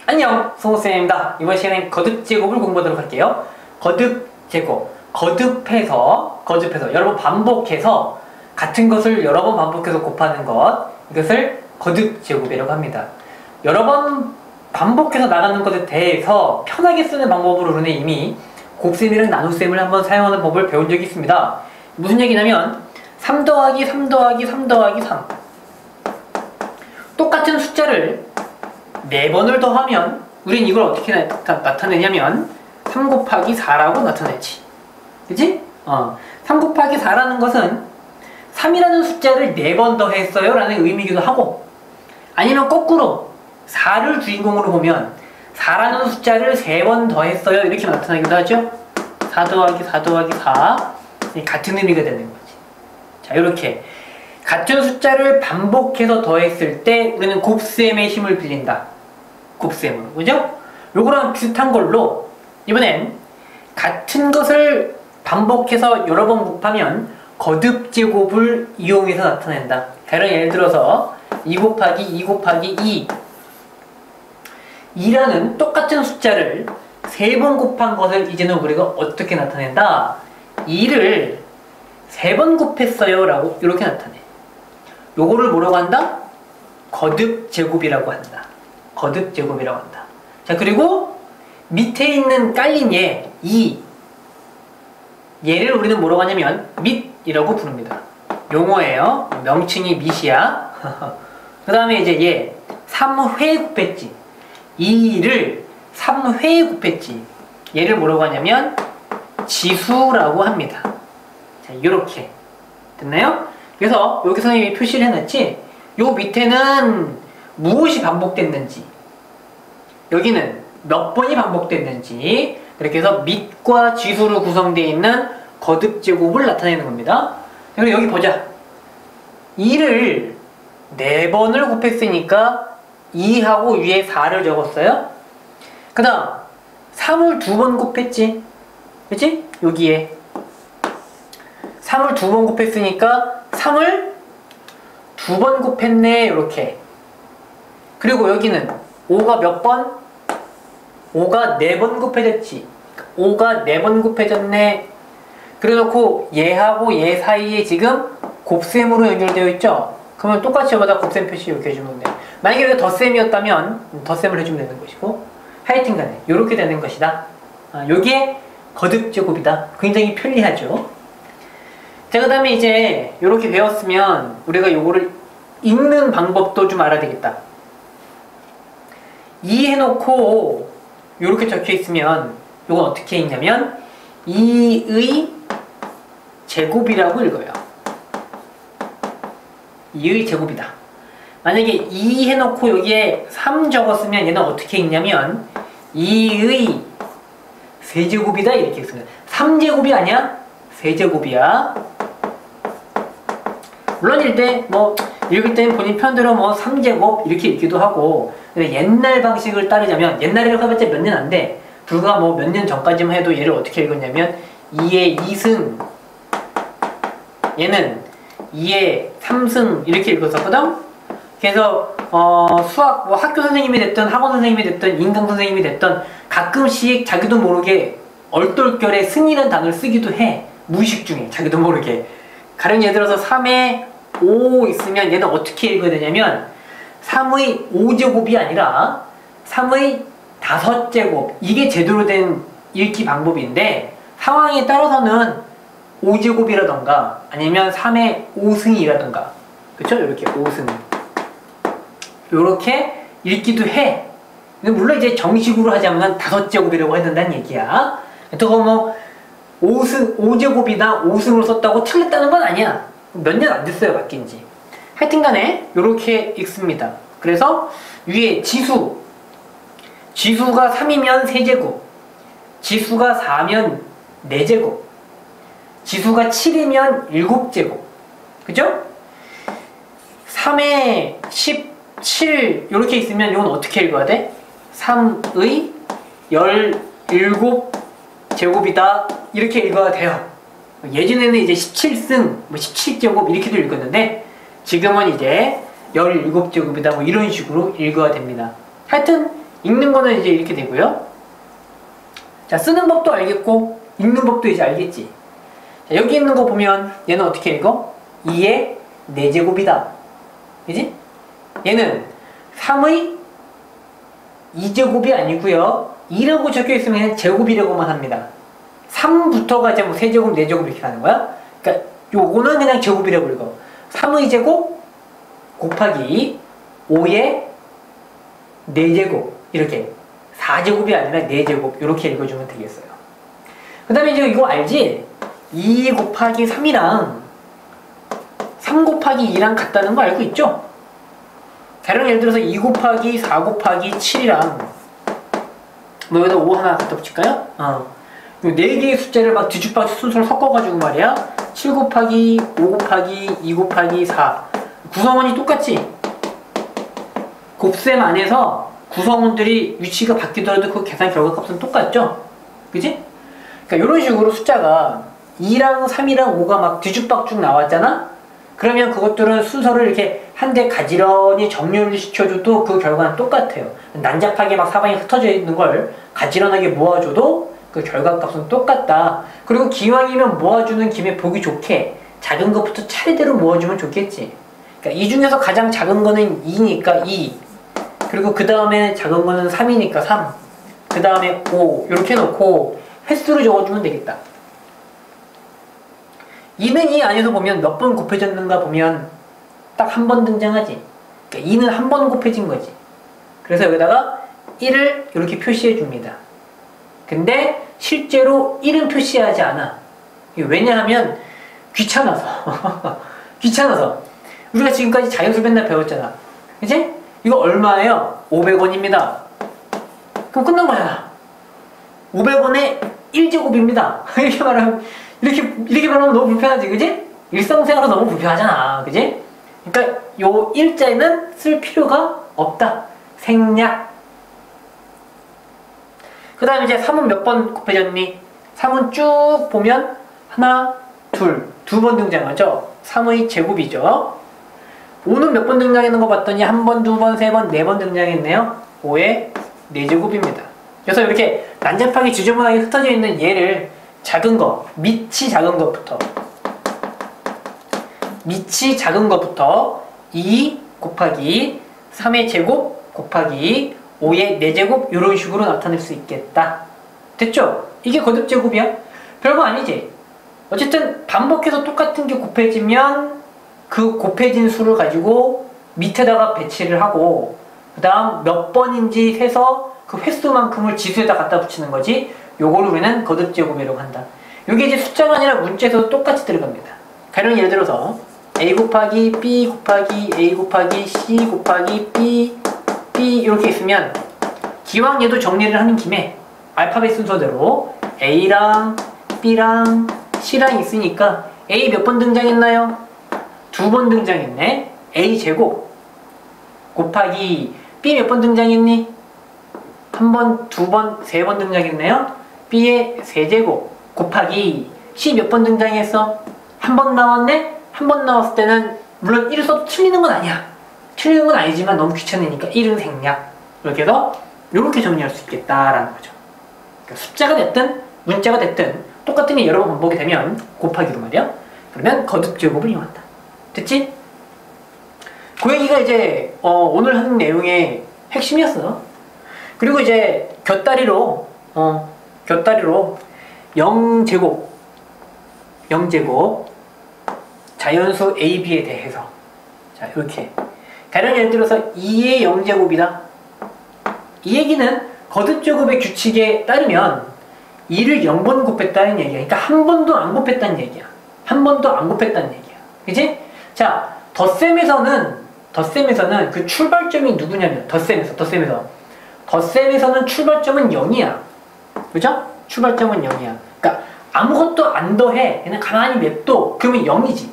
안녕, 송쌤입니다. 이번 시간엔 거듭제곱을 공부하도록 할게요. 거듭제곱, 거듭해서 여러 번 반복해서 같은 것을 여러 번 반복해서 곱하는 것, 이것을 거듭제곱이라고 합니다. 여러 번 반복해서 나가는 것에 대해서 편하게 쓰는 방법으로는 이미 곱셈이랑 나눗셈을 한번 사용하는 법을 배운 적이 있습니다. 무슨 얘기냐면 3 더하기 3 더하기 3 더하기 3, 똑같은 숫자를 4번을 더하면 우린 이걸 어떻게 나타내냐면 3 곱하기 4라고 나타내지. 그치? 3 곱하기 4라는 것은 3이라는 숫자를 4번 더했어요 라는 의미이기도 하고, 아니면 거꾸로 4를 주인공으로 보면 4라는 숫자를 3번 더했어요 이렇게 나타나기도 하죠. 4 더하기 4 더하기 4, 같은 의미가 되는 거지. 자, 이렇게 같은 숫자를 반복해서 더했을 때 우리는 곱셈의 힘을 빌린다. 곱셈으로, 그죠? 요거랑 비슷한 걸로 이번엔 같은 것을 반복해서 여러 번 곱하면 거듭제곱을 이용해서 나타낸다. 다른 예를 들어서 2 곱하기 2 곱하기 2라는 똑같은 숫자를 3번 곱한 것을 이제는 우리가 어떻게 나타낸다? 2를 3번 곱했어요 라고 이렇게 나타내. 요거를 뭐라고 한다? 거듭제곱이라고 한다. 거듭제곱이라고 한다. 자, 그리고 밑에 있는 깔린 얘, 2, 얘를 우리는 뭐라고 하냐면 밑이라고 부릅니다. 용어예요. 명칭이 밑이야. 그 다음에 이제 얘 3회 곱했지. 2를 3회 곱했지. 얘를 뭐라고 하냐면 지수라고 합니다. 자, 요렇게 됐나요? 그래서 여기 선생님이 표시를 해놨지. 요 밑에는 무엇이 반복됐는지, 여기는 몇 번이 반복됐는지, 이렇게 해서 밑과 지수로 구성되어 있는 거듭제곱을 나타내는 겁니다. 그리고 여기 보자. 2를 4번을 곱했으니까 2하고 위에 4를 적었어요. 그 다음 3을 2번 곱했지. 그치? 여기에 3을 2번 곱했으니까 3을 2번 곱했네 이렇게. 그리고 여기는 5가 몇 번? 5가 4번 곱해졌지. 5가 4번 곱해졌네. 그래놓고 얘하고 얘 사이에 지금 곱셈으로 연결되어 있죠? 그러면 똑같이 여기다 곱셈 표시 이렇게 해주면 돼. 만약에 여기가 덧셈이었다면 덧셈을 해주면 되는 것이고, 하여튼 간에 이렇게 되는 것이다. 요게 거듭제곱이다. 굉장히 편리하죠? 자, 그 다음에 이제 이렇게 배웠으면 우리가 요거를 읽는 방법도 좀 알아야 되겠다. 2 해놓고 이렇게 적혀 있으면 이건 어떻게 읽냐면 2의 제곱이라고 읽어요. 2의 제곱이다. 만약에 2 해놓고 여기에 3 적었으면 얘는 어떻게 읽냐면 2의 세제곱이다 이렇게 읽습니다. 3제곱이 아니야? 세제곱이야. 물론 읽을 때는 본인 편대로 3제곱 이렇게 읽기도 하고, 근데 옛날 방식을 따르자면, 옛날이라고 해봤자 몇 년 안 돼. 불과 몇 년 전까지만 해도 얘를 어떻게 읽었냐면 2의 2승, 얘는 2의 3승 이렇게 읽었었거든. 그래서 수학 학교 선생님이 됐든 학원 선생님이 됐든 인강 선생님이 됐든 가끔씩 자기도 모르게 얼떨결에 승이라는 단어를 쓰기도 해. 무의식 중에 자기도 모르게. 가령 예를 들어서 3에 5 있으면 얘는 어떻게 읽어야 되냐면 3의 5제곱이 아니라 3의 5제곱, 이게 제대로 된 읽기 방법인데, 상황에 따라서는 5제곱이라던가 아니면 3의 5승이라던가, 그쵸? 이렇게 5승 이렇게 읽기도 해. 근데 물론 이제 정식으로 하자면 5제곱이라고 해야 된다는 얘기야. 또 5제곱이나 5승으로 썼다고 틀렸다는 건 아니야. 몇 년 안 됐어요, 바뀐 지. 하여튼 간에 이렇게 읽습니다. 그래서 위에 지수가 3이면 3제곱, 지수가 4면 4제곱, 지수가 7이면 7제곱. 그죠? 3에 17 이렇게 있으면 이건 어떻게 읽어야 돼? 3의 17제곱이다 이렇게 읽어야 돼요. 예전에는 이제 17승, 17제곱 이렇게도 읽었는데, 지금은 이제 17제곱이다 이런 식으로 읽어야 됩니다. 하여튼 읽는 거는 이제 이렇게 되고요. 자, 쓰는 법도 알겠고 읽는 법도 이제 알겠지. 자, 여기 있는 거 보면 얘는 어떻게 읽어? 2의 4제곱이다. 그지? 얘는 3의 2제곱이 아니고요. 2라고 적혀 있으면 그냥 제곱이라고만 합니다. 3부터가 이제 뭐 3제곱, 4제곱 이렇게 가는 거야. 그러니까 요거는 그냥 제곱이라고 읽어. 3의 제곱 곱하기 5의 4제곱 이렇게 4제곱이 아니라 4제곱 이렇게 읽어주면 되겠어요. 그 다음에 이제 이거 알지? 2 곱하기 3이랑 3 곱하기 2랑 같다는 거 알고 있죠? 다른 예를 들어서 2 곱하기 4 곱하기 7이랑 뭐 여기다 5 하나 갖다 붙일까요? 요 4개의 숫자를 막 뒤죽박죽 순서를 섞어가지고 말이야 7 곱하기 5 곱하기 2 곱하기 4 구성원이 똑같지? 곱셈 안에서 구성원들이 위치가 바뀌더라도 그 계산 결과값은 똑같죠? 그지? 그러니까 이런 식으로 숫자가 2랑 3이랑 5가 막 뒤죽박죽 나왔잖아? 그러면 그것들은 순서를 이렇게 한 대 가지런히 정렬을 시켜줘도 그 결과는 똑같아요. 난잡하게 막 사방에 흩어져 있는 걸 가지런하게 모아줘도 그 결과값은 똑같다. 그리고 기왕이면 모아주는 김에 보기 좋게 작은 것부터 차례대로 모아주면 좋겠지. 그러니까 이 중에서 가장 작은 거는 2니까 2. 그리고 그 다음에 작은 거는 3이니까 3. 그 다음에 5. 이렇게 놓고 횟수로 적어주면 되겠다. 2는 이 안에서 보면 몇 번 곱해졌는가 보면 딱 한 번 등장하지. 그러니까 2는 한 번 곱해진 거지. 그래서 여기다가 1을 이렇게 표시해 줍니다. 근데 실제로 1은 표시하지 않아. 왜냐하면 귀찮아서. 귀찮아서. 우리가 지금까지 자연수 맨날 배웠잖아. 그치? 이거 얼마예요? 500원입니다. 그럼 끝난 거잖아. 500원에 1제곱입니다. 이렇게 말하면 너무 불편하지, 그지? 일상생활은 너무 불편하잖아, 그지? 그러니까 요 일자에는 쓸 필요가 없다. 생략. 그 다음에 이제 3은 몇 번 곱해졌니? 3은 쭉 보면 하나, 둘, 2번 등장하죠? 3의 제곱이죠? 5는 몇 번 등장했는 거 봤더니 1번, 2번, 3번, 4번 등장했네요. 5의 4제곱입니다. 그래서 이렇게 난잡하게 지저분하게 흩어져 있는 얘를 작은 거, 밑이 작은 것부터 2 곱하기 3의 제곱 곱하기 5의 4제곱 이런 식으로 나타낼 수 있겠다. 됐죠? 이게 거듭제곱이야? 별거 아니지? 어쨌든 반복해서 똑같은 게 곱해지면 그 곱해진 수를 가지고 밑에다가 배치를 하고 그 다음 몇 번인지 세서 그 횟수만큼을 지수에다 갖다 붙이는 거지. 요걸 우리는 거듭제곱이라고 한다. 이게 이제 숫자가 아니라 문자에서도 똑같이 들어갑니다. 가령 예를 들어서 a 곱하기 b 곱하기 a 곱하기 c 곱하기 b 이렇게 있으면 기왕 얘도 정리를 하는 김에 알파벳 순서대로 a랑 b랑 c랑 있으니까 a 몇 번 등장했나요? 2번 등장했네. a 제곱 곱하기 b 몇 번 등장했니? 1번, 2번, 3번 등장했네요. b의 세제곱 곱하기 c 몇 번 등장했어? 한 번 나왔네? 한 번 나왔을 때는 물론 1을 써도 틀리는 건 아니야. 틀리는 건 아니지만 너무 귀찮으니까 1은 생략. 이렇게 해서 이렇게 정리할 수 있겠다라는 거죠. 그러니까 숫자가 됐든 문자가 됐든 똑같은 게 여러 번 반복이 되면 곱하기로 말이야. 그러면 거듭제곱을 이용한다. 됐지? 그 얘기가 이제 오늘 하는 내용의 핵심이었어. 그리고 이제 곁다리로 0제곱 자연수 A, B에 대해서 자 이렇게 가령 예를 들어서 2의 0제곱이다. 이 얘기는 거듭제곱의 규칙에 따르면 2를 0번 곱했다는 얘기야. 그러니까 한 번도 안 곱했다는 얘기야. 한 번도 안 곱했다는 얘기야. 그치? 자, 덧셈에서는 그 출발점이 누구냐면 덧셈에서는 출발점은 0이야. 그죠? 출발점은 0이야. 그러니까 아무것도 안 더해. 그냥 가만히 냅둬. 그러면 0이지.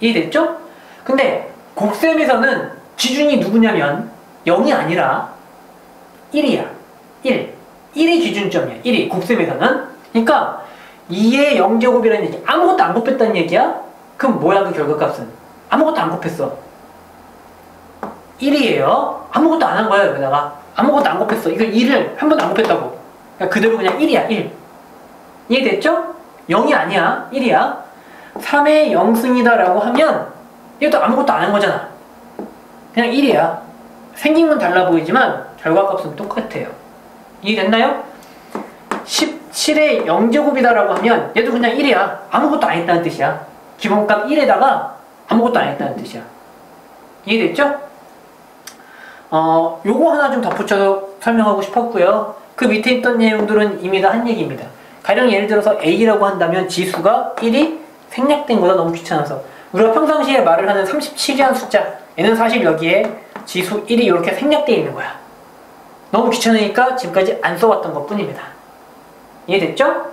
이해됐죠? 근데 곱셈에서는 기준이 누구냐면 0이 아니라 1이야. 1이 기준점이야. 1이 곱셈에서는. 그러니까 2의 0제곱이라는 얘기. 아무것도 안 곱했다는 얘기야? 그럼 뭐야 그 결과값은? 아무것도 안 곱했어. 1이에요. 아무것도 안 한 거야. 여기다가 아무것도 안 곱했어. 이거 2를 한 번도 안 곱했다고. 그러니까 그대로 그냥 1이야. 1. 이해됐죠? 0이 아니야. 1이야. 3의 0승이다 라고 하면 이것도 아무것도 안 한 거잖아. 그냥 1이야. 생긴 건 달라 보이지만 결과값은 똑같아요. 이해됐나요? 17의 0제곱이다 라고 하면 얘도 그냥 1이야. 아무것도 안 했다는 뜻이야. 기본값 1에다가 아무것도 안 했다는 뜻이야. 이해됐죠? 요거 하나 좀 덧붙여서 설명하고 싶었고요. 그 밑에 있던 내용들은 이미 다 한 얘기입니다. 가령 예를 들어서 A라고 한다면 지수가 1이 생략된 거다. 너무 귀찮아서. 우리가 평상시에 말을 하는 37이라는 숫자, 얘는 사실 여기에 지수 1이 이렇게 생략되어 있는 거야. 너무 귀찮으니까 지금까지 안 써왔던 것 뿐입니다. 이해됐죠?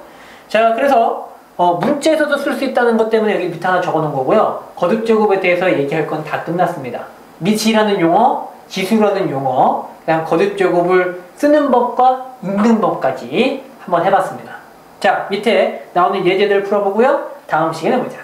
자, 그래서 문자에서도 쓸 수 있다는 것 때문에 여기 밑에 하나 적어놓은 거고요. 거듭제곱에 대해서 얘기할 건 다 끝났습니다. 미치라는 용어, 지수라는 용어, 그다음 거듭제곱을 쓰는 법과 읽는 법까지 한번 해봤습니다. 자, 밑에 나오는 예제들 풀어보고요. 다음 시간에 보자.